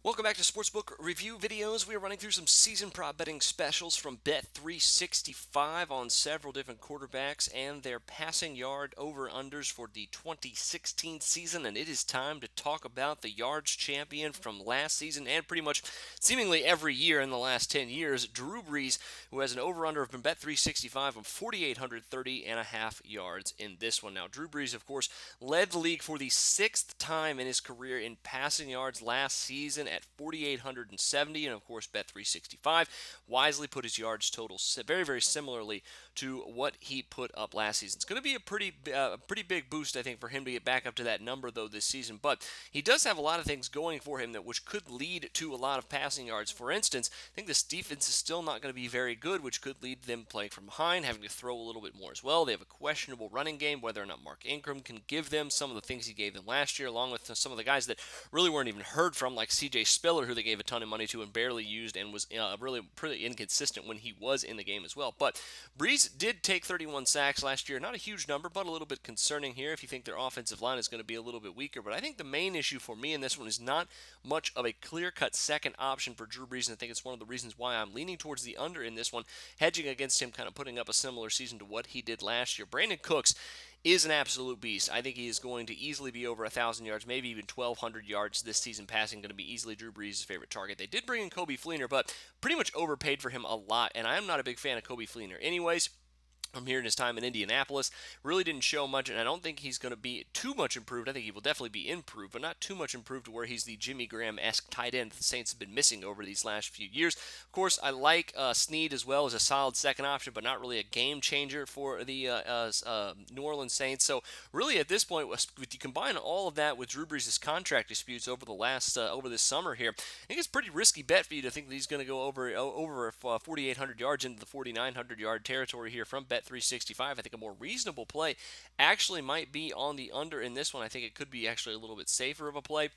Welcome back to Sportsbook Review Videos. We are running through some season prop betting specials from Bet365 on several different quarterbacks and their passing yard over-unders for the 2016 season. And it is time to talk about the yards champion from last season and pretty much seemingly every year in the last 10 years, Drew Brees, who has an over-under from Bet365 of 4,830 and a half yards in this one. Now, Drew Brees, of course, led the league for the sixth time in his career in passing yards last season at 4,870, and of course Bet365 wisely put his yards total very, very similarly to what he put up last season. It's going to be a pretty big boost, I think, for him to get back up to that number though this season. But he does have a lot of things going for him that which could lead to a lot of passing yards. For instance, I think this defense is still not going to be very good, which could lead them playing from behind, having to throw a little bit more as well. They have a questionable running game, whether or not Mark Ingram can give them some of the things he gave them last year, along with some of the guys that really weren't even heard from, like C.J. Spiller, who they gave a ton of money to and barely used and was really pretty inconsistent when he was in the game as well. But Brees did take 31 sacks last year. Not a huge number, but a little bit concerning here if you think their offensive line is going to be a little bit weaker. But I think the main issue for me in this one is not much of a clear-cut second option for Drew Brees, and I think it's one of the reasons why I'm leaning towards the under in this one, hedging against him kind of putting up a similar season to what he did last year. Brandon Cooks is an absolute beast. I think he is going to easily be over 1,000 yards, maybe even 1,200 yards this season passing. Going to be easily Drew Brees' favorite target. They did bring in Coby Fleener, but pretty much overpaid for him a lot, and I am not a big fan of Coby Fleener. Anyways, from here in his time in Indianapolis, really didn't show much, and I don't think he's going to be too much improved. I think he will definitely be improved, but not too much improved to where he's the Jimmy Graham-esque tight end the Saints have been missing over these last few years. Of course, I like Snead as well as a solid second option, but not really a game changer for the New Orleans Saints. So really, at this point, if you combine all of that with Drew Brees' contract disputes over the last over this summer here, I think it's a pretty risky bet for you to think that he's going to go over 4,800 yards into the 4,900 yard territory here from Bet365. I think a more reasonable play actually might be on the under in this one. I think it could be actually a little bit safer of a play.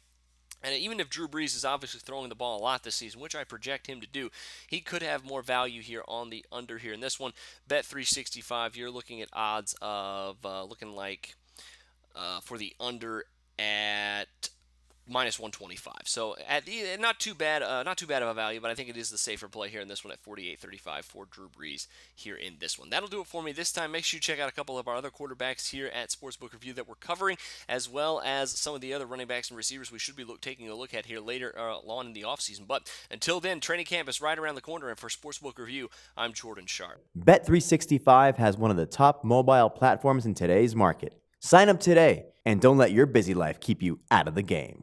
And even if Drew Brees is obviously throwing the ball a lot this season, which I project him to do, he could have more value here on the under here in this one. Bet365, you're looking at odds of looking like for the under at minus 125. So not too bad of a value, but I think it is the safer play here in this one at 48.35 for Drew Brees here in this one. That'll do it for me this time. Make sure you check out a couple of our other quarterbacks here at Sportsbook Review that we're covering, as well as some of the other running backs and receivers we should be taking a look at here later on in the offseason. But until then, training camp is right around the corner, and for Sportsbook Review, I'm Jordan Sharp. Bet365 has one of the top mobile platforms in today's market. Sign up today and don't let your busy life keep you out of the game.